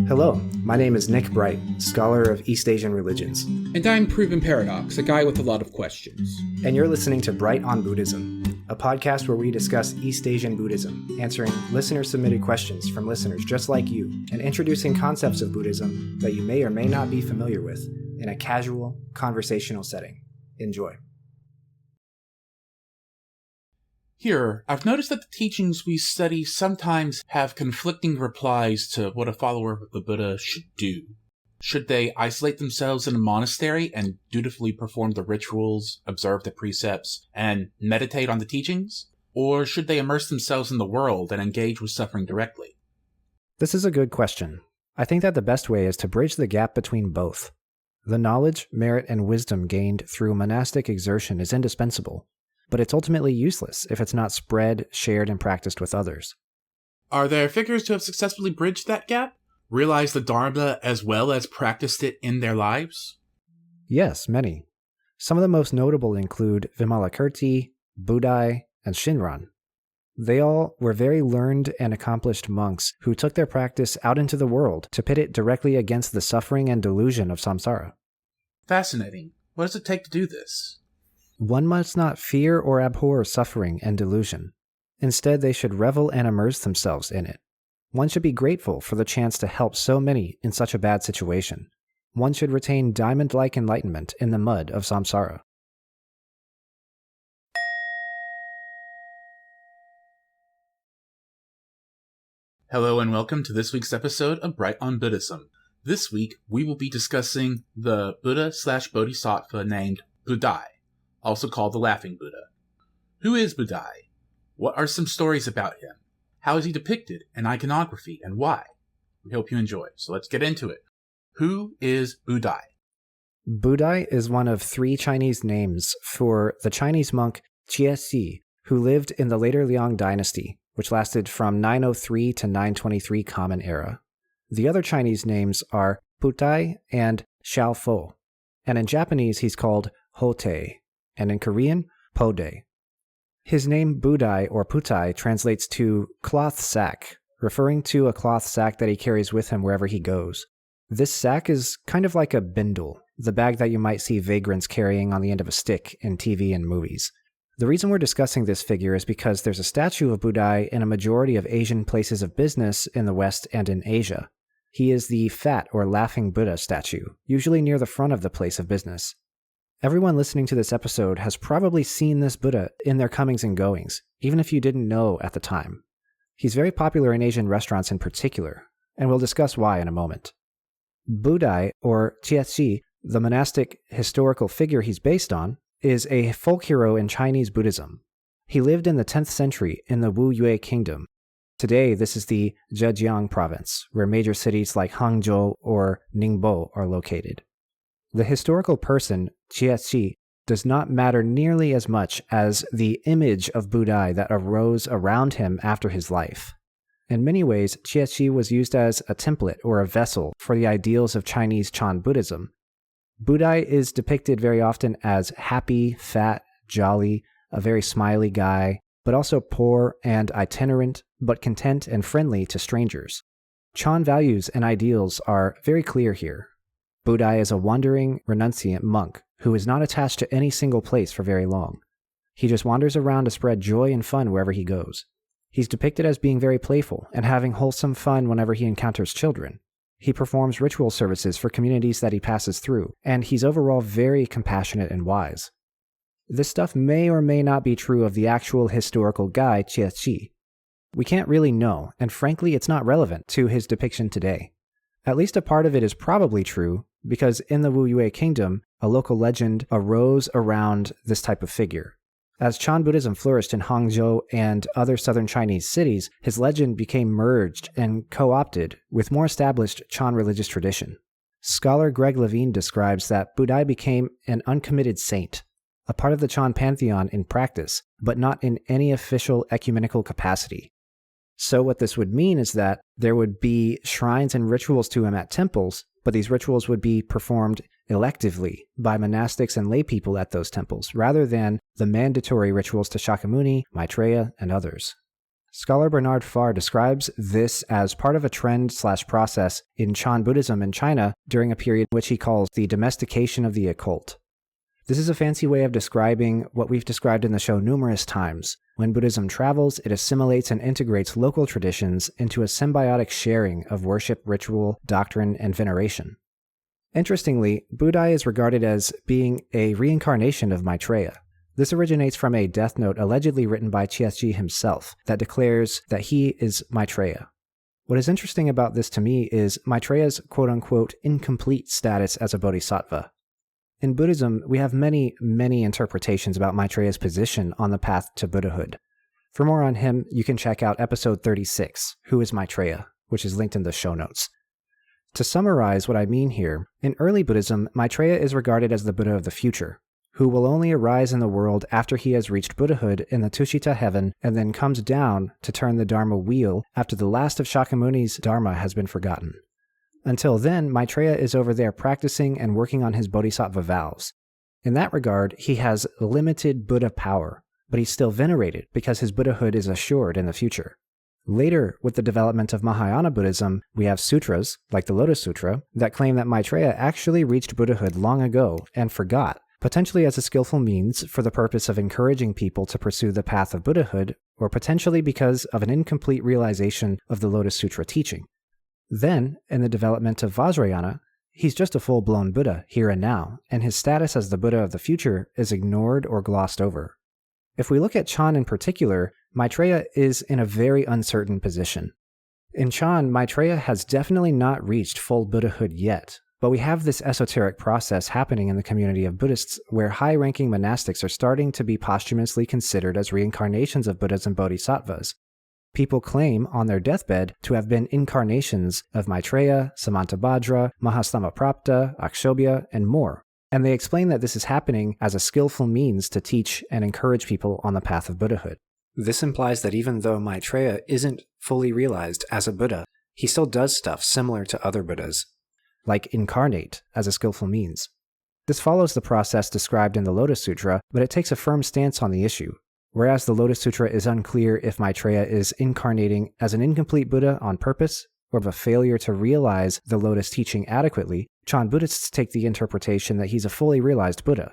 Hello, my name is Nick Bright, scholar of East Asian religions. And I'm Proven Paradox, a guy with a lot of questions. And you're listening to Bright on Buddhism, a podcast where we discuss East Asian Buddhism, answering listener-submitted questions from listeners just like you, and introducing concepts of Buddhism that you may or may not be familiar with in a casual, conversational setting. Enjoy. Here, I've noticed that the teachings we study sometimes have conflicting replies to what a follower of the Buddha should do. Should they isolate themselves in a monastery and dutifully perform the rituals, observe the precepts, and meditate on the teachings? Or should they immerse themselves in the world and engage with suffering directly? This is a good question. I think that the best way is to bridge the gap between both. The knowledge, merit, and wisdom gained through monastic exertion is indispensable, but it's ultimately useless if it's not spread, shared, and practiced with others. Are there figures who have successfully bridged that gap? Realized the Dharma as well as practiced it in their lives? Yes, many. Some of the most notable include Vimalakirti, Budai, and Shinran. They all were very learned and accomplished monks who took their practice out into the world to pit it directly against the suffering and delusion of samsara. Fascinating. What does it take to do this? One must not fear or abhor suffering and delusion. Instead, they should revel and immerse themselves in it. One should be grateful for the chance to help so many in such a bad situation. One should retain diamond-like enlightenment in the mud of samsara. Hello and welcome to this week's episode of Bright on Buddhism. This week, we will be discussing the Buddha/Bodhisattva named Budai, also called the Laughing Buddha. Who is Budai? What are some stories about him? How is he depicted in iconography and why? We hope you enjoy. So let's get into it. Who is Budai? Budai is one of three Chinese names for the Chinese monk Jie, who lived in the later Liang dynasty, which lasted from 903 to 923 Common Era. The other Chinese names are Putai and Xiaofo, and in Japanese he's called Hotei, and in Korean, Podei. His name Budai or Putai translates to cloth sack, referring to a cloth sack that he carries with him wherever he goes. This sack is kind of like a bindle, the bag that you might see vagrants carrying on the end of a stick in TV and movies. The reason we're discussing this figure is because there's a statue of Budai in a majority of Asian places of business in the West and in Asia. He is the fat or laughing Buddha statue, usually near the front of the place of business. Everyone listening to this episode has probably seen this Buddha in their comings and goings, even if you didn't know at the time. He's very popular in Asian restaurants in particular, and we'll discuss why in a moment. Budai, or Jie, the monastic historical figure he's based on, is a folk hero in Chinese Buddhism. He lived in the 10th century in the Wu Yue Kingdom. Today, this is the Zhejiang province, where major cities like Hangzhou or Ningbo are located. The historical person, Jie, does not matter nearly as much as the image of Budai that arose around him after his life. In many ways, Jie was used as a template or a vessel for the ideals of Chinese Chan Buddhism. Budai is depicted very often as happy, fat, jolly, a very smiley guy, but also poor and itinerant, but content and friendly to strangers. Chan values and ideals are very clear here. Budai is a wandering, renunciant monk who is not attached to any single place for very long. He just wanders around to spread joy and fun wherever he goes. He's depicted as being very playful and having wholesome fun whenever he encounters children. He performs ritual services for communities that he passes through, and he's overall very compassionate and wise. This stuff may or may not be true of the actual historical guy, Jie. We can't really know, and frankly, it's not relevant to his depiction today. At least a part of it is probably true, because in the Wu Yue Kingdom, a local legend arose around this type of figure. As Chan Buddhism flourished in Hangzhou and other southern Chinese cities, his legend became merged and co-opted with more established Chan religious tradition. Scholar Levine describes that Budai became an uncommitted saint, a part of the Chan pantheon in practice, but not in any official ecumenical capacity. So what this would mean is that there would be shrines and rituals to him at temples, but these rituals would be performed electively by monastics and lay people at those temples, rather than the mandatory rituals to Shakyamuni, Maitreya, and others. Scholar Bernard Farr describes this as part of a trend/process in Chan Buddhism in China during a period which he calls the domestication of the occult. This is a fancy way of describing what we've described in the show numerous times. When Buddhism travels, it assimilates and integrates local traditions into a symbiotic sharing of worship, ritual, doctrine, and veneration. Interestingly, Budai is regarded as being a reincarnation of Maitreya. This originates from a death note allegedly written by Chiesji himself that declares that he is Maitreya. What is interesting about this to me is Maitreya's quote-unquote incomplete status as a bodhisattva. In Buddhism, we have many, many interpretations about Maitreya's position on the path to Buddhahood. For more on him, you can check out episode 36, Who is Maitreya?, which is linked in the show notes. To summarize what I mean here, in early Buddhism, Maitreya is regarded as the Buddha of the future, who will only arise in the world after he has reached Buddhahood in the Tushita heaven and then comes down to turn the Dharma wheel after the last of Shakyamuni's Dharma has been forgotten. Until then, Maitreya is over there practicing and working on his bodhisattva vows. In that regard, he has limited Buddha power, but he's still venerated because his Buddhahood is assured in the future. Later, with the development of Mahayana Buddhism, we have sutras, like the Lotus Sutra, that claim that Maitreya actually reached Buddhahood long ago and forgot, potentially as a skillful means for the purpose of encouraging people to pursue the path of Buddhahood, or potentially because of an incomplete realization of the Lotus Sutra teaching. Then, in the development of Vajrayana, he's just a full-blown Buddha here and now, and his status as the Buddha of the future is ignored or glossed over. If we look at Chan in particular, Maitreya is in a very uncertain position. In Chan, Maitreya has definitely not reached full Buddhahood yet, but we have this esoteric process happening in the community of Buddhists where high-ranking monastics are starting to be posthumously considered as reincarnations of Buddhas and Bodhisattvas. People claim on their deathbed to have been incarnations of Maitreya, Samantabhadra, Mahastamaprapta, Akshobhya, and more, and they explain that this is happening as a skillful means to teach and encourage people on the path of Buddhahood. This implies that even though Maitreya isn't fully realized as a Buddha, he still does stuff similar to other Buddhas, like incarnate as a skillful means. This follows the process described in the Lotus Sutra, but it takes a firm stance on the issue. Whereas the Lotus Sutra is unclear if Maitreya is incarnating as an incomplete Buddha on purpose, or of a failure to realize the Lotus teaching adequately, Chan Buddhists take the interpretation that he's a fully realized Buddha.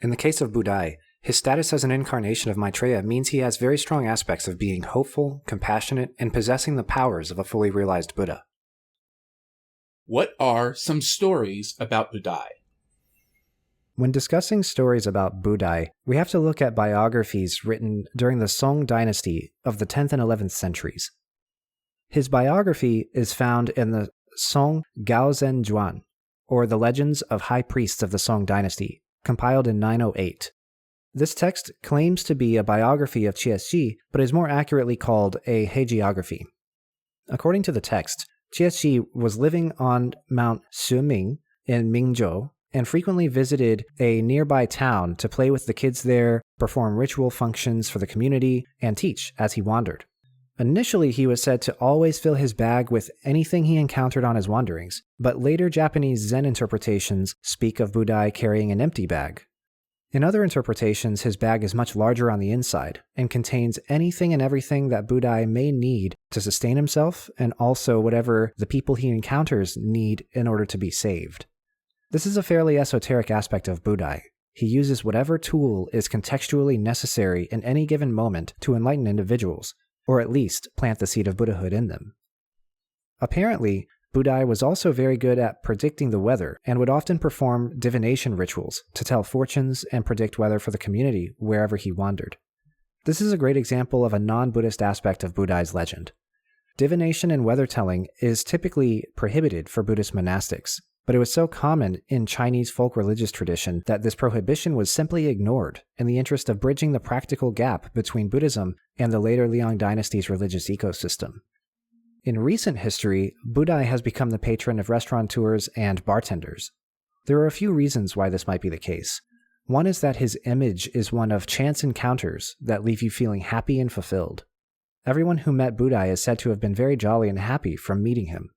In the case of Budai, his status as an incarnation of Maitreya means he has very strong aspects of being hopeful, compassionate, and possessing the powers of a fully realized Buddha. What are some stories about Budai? When discussing stories about Budai, we have to look at biographies written during the Song dynasty of the 10th and 11th centuries. His biography is found in the Song Gaozhen Zhuan, or the Legends of High Priests of the Song dynasty, compiled in 908. This text claims to be a biography of Chiesji, but is more accurately called a hagiography. According to the text, Chiesji was living on Mount Suming in Mingzhou, and frequently visited a nearby town to play with the kids there, perform ritual functions for the community, and teach as he wandered. Initially, he was said to always fill his bag with anything he encountered on his wanderings, but later Japanese Zen interpretations speak of Budai carrying an empty bag. In other interpretations, his bag is much larger on the inside, and contains anything and everything that Budai may need to sustain himself, and also whatever the people he encounters need in order to be saved. This is a fairly esoteric aspect of Budai. He uses whatever tool is contextually necessary in any given moment to enlighten individuals, or at least plant the seed of Buddhahood in them. Apparently, Budai was also very good at predicting the weather and would often perform divination rituals to tell fortunes and predict weather for the community wherever he wandered. This is a great example of a non-Buddhist aspect of Budai's legend. Divination and weather telling is typically prohibited for Buddhist monastics, but it was so common in Chinese folk religious tradition that this prohibition was simply ignored in the interest of bridging the practical gap between Buddhism and the later Liang dynasty's religious ecosystem. In recent history, Budai has become the patron of restaurateurs and bartenders. There are a few reasons why this might be the case. One is that his image is one of chance encounters that leave you feeling happy and fulfilled. Everyone who met Budai is said to have been very jolly and happy from meeting him.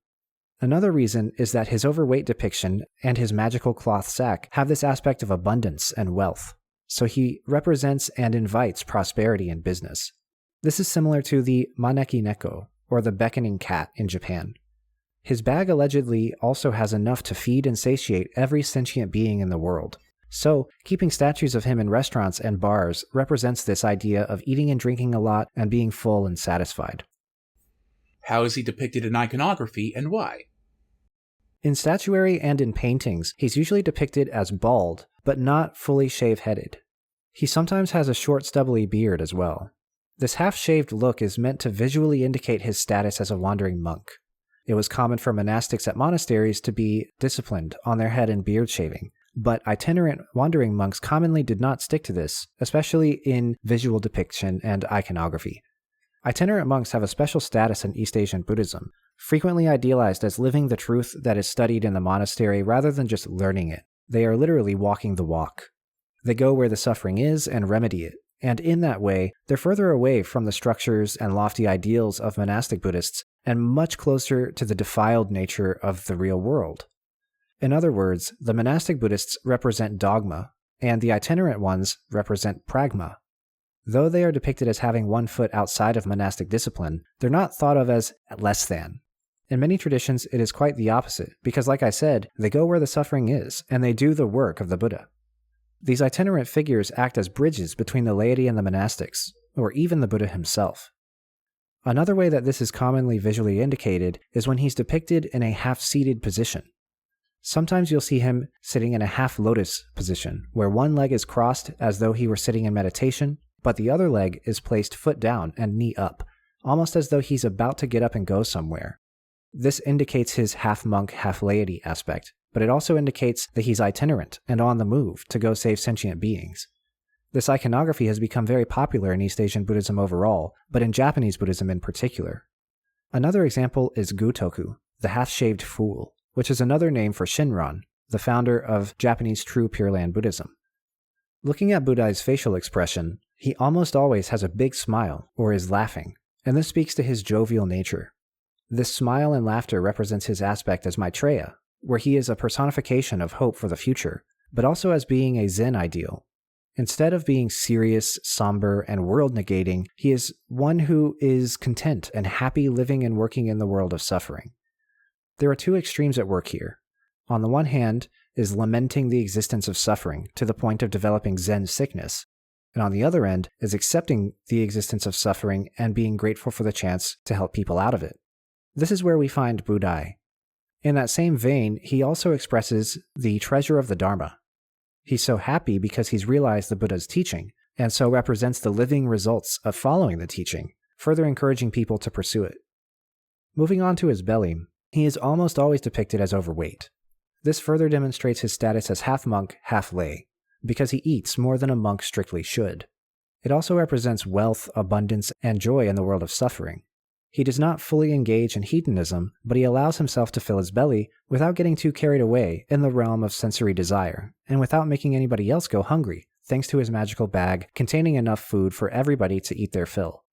Another reason is that his overweight depiction and his magical cloth sack have this aspect of abundance and wealth, so he represents and invites prosperity in business. This is similar to the maneki neko, or the beckoning cat in Japan. His bag allegedly also has enough to feed and satiate every sentient being in the world. So, keeping statues of him in restaurants and bars represents this idea of eating and drinking a lot and being full and satisfied. How is he depicted in iconography, and why? In statuary and in paintings, he's usually depicted as bald, but not fully shave-headed. He sometimes has a short stubbly beard as well. This half-shaved look is meant to visually indicate his status as a wandering monk. It was common for monastics at monasteries to be disciplined on their head and beard shaving, but itinerant wandering monks commonly did not stick to this, especially in visual depiction and iconography. Itinerant monks have a special status in East Asian Buddhism, frequently idealized as living the truth that is studied in the monastery rather than just learning it. They are literally walking the walk. They go where the suffering is and remedy it, and in that way, they're further away from the structures and lofty ideals of monastic Buddhists and much closer to the defiled nature of the real world. In other words, the monastic Buddhists represent dogma, and the itinerant ones represent pragma. Though they are depicted as having one foot outside of monastic discipline, they're not thought of as less than. In many traditions, it is quite the opposite, because like I said, they go where the suffering is, and they do the work of the Buddha. These itinerant figures act as bridges between the laity and the monastics, or even the Buddha himself. Another way that this is commonly visually indicated is when he's depicted in a half-seated position. Sometimes you'll see him sitting in a half-lotus position, where one leg is crossed as though he were sitting in meditation, but the other leg is placed foot down and knee up, almost as though he's about to get up and go somewhere. This indicates his half-monk, half-laity aspect, but it also indicates that he's itinerant and on the move to go save sentient beings. This iconography has become very popular in East Asian Buddhism overall, but in Japanese Buddhism in particular. Another example is Gutoku, the half-shaved fool, which is another name for Shinran, the founder of Japanese True Pure Land Buddhism. Looking at Budai's facial expression, he almost always has a big smile or is laughing, and this speaks to his jovial nature. This smile and laughter represents his aspect as Maitreya, where he is a personification of hope for the future, but also as being a Zen ideal. Instead of being serious, somber, and world-negating, he is one who is content and happy living and working in the world of suffering. There are two extremes at work here. On the one hand is lamenting the existence of suffering to the point of developing Zen sickness, and on the other end is accepting the existence of suffering and being grateful for the chance to help people out of it. This is where we find Budai. In that same vein, he also expresses the treasure of the Dharma. He's so happy because he's realized the Buddha's teaching, and so represents the living results of following the teaching, further encouraging people to pursue it. Moving on to his belly, he is almost always depicted as overweight. This further demonstrates his status as half-monk, half-lay, because he eats more than a monk strictly should. It also represents wealth, abundance, and joy in the world of suffering. He does not fully engage in hedonism, but he allows himself to fill his belly without getting too carried away in the realm of sensory desire, and without making anybody else go hungry, thanks to his magical bag containing enough food for everybody to eat their fill.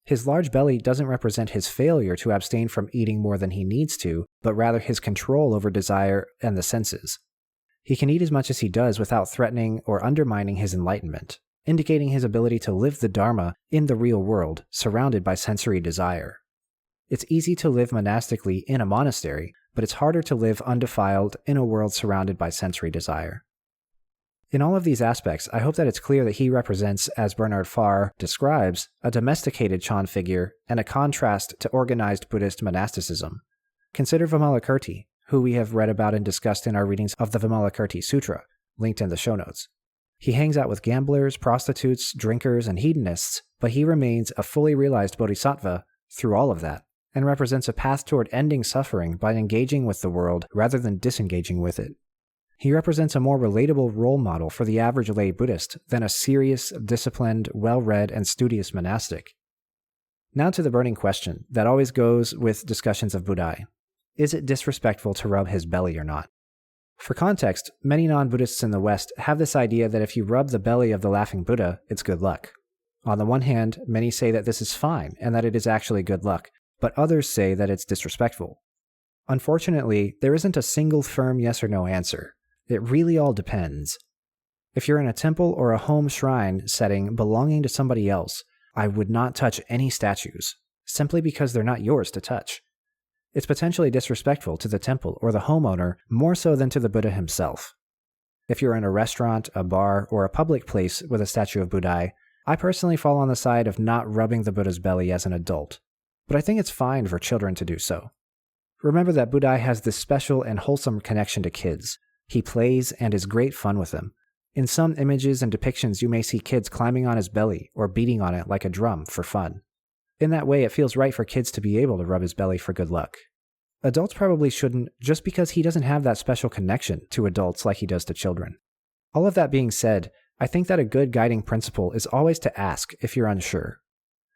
His large belly doesn't represent his failure to abstain from eating more than he needs to, but rather his control over desire and the senses. He can eat as much as he does without threatening or undermining his enlightenment, indicating his ability to live the Dharma in the real world, surrounded by sensory desire. It's easy to live monastically in a monastery, but it's harder to live undefiled in a world surrounded by sensory desire. In all of these aspects, I hope that it's clear that he represents, as Bernard Farr describes, a domesticated Chan figure and a contrast to organized Buddhist monasticism. Consider Vimalakirti, who we have read about and discussed in our readings of the Vimalakirti Sutra, linked in the show notes. He hangs out with gamblers, prostitutes, drinkers, and hedonists, but he remains a fully realized bodhisattva through all of that, and represents a path toward ending suffering by engaging with the world rather than disengaging with it. He represents a more relatable role model for the average lay Buddhist than a serious, disciplined, well-read, and studious monastic. Now to the burning question that always goes with discussions of Budai. Is it disrespectful to rub his belly or not? For context, many non-Buddhists in the West have this idea that if you rub the belly of the laughing Buddha, it's good luck. On the one hand, many say that this is fine and that it is actually good luck, but others say that it's disrespectful. Unfortunately, there isn't a single firm yes or no answer. It really all depends. If you're in a temple or a home shrine setting belonging to somebody else, I would not touch any statues, simply because they're not yours to touch. It's potentially disrespectful to the temple or the homeowner more so than to the Buddha himself. If you're in a restaurant, a bar, or a public place with a statue of Budai, I personally fall on the side of not rubbing the Buddha's belly as an adult, but I think it's fine for children to do so. Remember that Budai has this special and wholesome connection to kids. He plays and is great fun with them. In some images and depictions, you may see kids climbing on his belly or beating on it like a drum for fun. In that way, it feels right for kids to be able to rub his belly for good luck. Adults probably shouldn't, just because he doesn't have that special connection to adults like he does to children. All of that being said, I think that a good guiding principle is always to ask if you're unsure.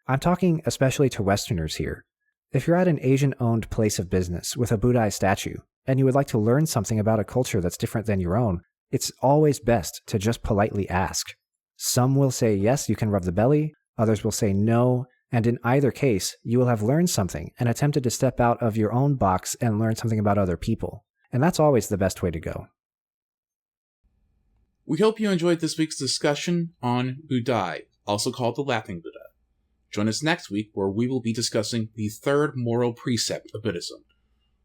I'm talking especially to Westerners here. If you're at an Asian-owned place of business with a Budai statue, and you would like to learn something about a culture that's different than your own, it's always best to just politely ask. Some will say yes, you can rub the belly, others will say no, and in either case, you will have learned something and attempted to step out of your own box and learn something about other people. And that's always the best way to go. We hope you enjoyed this week's discussion on Budai, also called the Laughing Buddha. Join us next week where we will be discussing the third moral precept of Buddhism.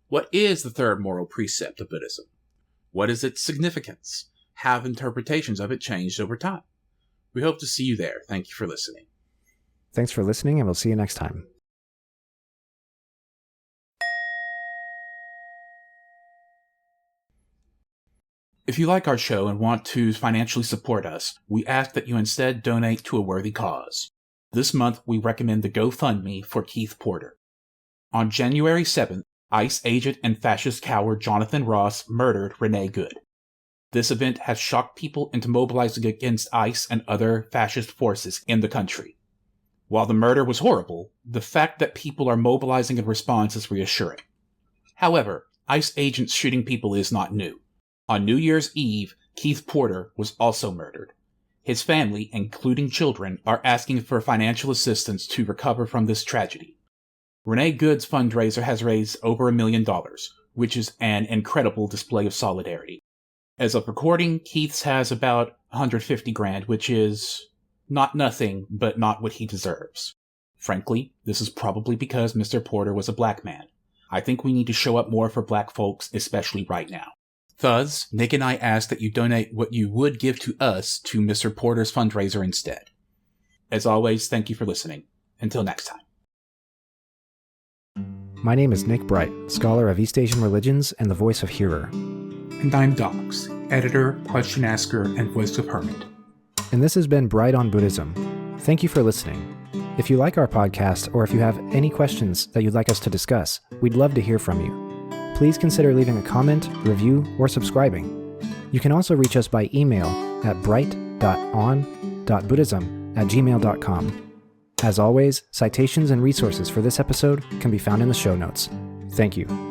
What is the third moral precept of Buddhism? What is its significance? Have interpretations of it changed over time? We hope to see you there. Thank you for listening. Thanks for listening, and we'll see you next time. If you like our show and want to financially support us, we ask that you instead donate to a worthy cause. This month, we recommend the GoFundMe for Keith Porter. On January 7th, ICE agent and fascist coward Jonathan Ross murdered Renee Good. This event has shocked people into mobilizing against ICE and other fascist forces in the country. While the murder was horrible, the fact that people are mobilizing in response is reassuring. However, ICE agents shooting people is not new. On New Year's Eve, Keith Porter was also murdered. His family, including children, are asking for financial assistance to recover from this tragedy. Renee Good's fundraiser has raised over $1 million, which is an incredible display of solidarity. As of recording, Keith's has about $150,000, which is not nothing, but not what he deserves. Frankly, this is probably because Mr. Porter was a black man. I think we need to show up more for black folks, especially right now. Thus, Nick and I ask that you donate what you would give to us to Mr. Porter's fundraiser instead. As always, thank you for listening. Until next time. My name is Nick Bright, scholar of East Asian religions and the voice of Hearer. And I'm Docs, editor, question asker, and voice of Hermit. And this has been Bright on Buddhism. Thank you for listening. If you like our podcast, or if you have any questions that you'd like us to discuss, we'd love to hear from you. Please consider leaving a comment, review, or subscribing. You can also reach us by email at bright.on.buddhism@gmail.com. As always, citations and resources for this episode can be found in the show notes. Thank you.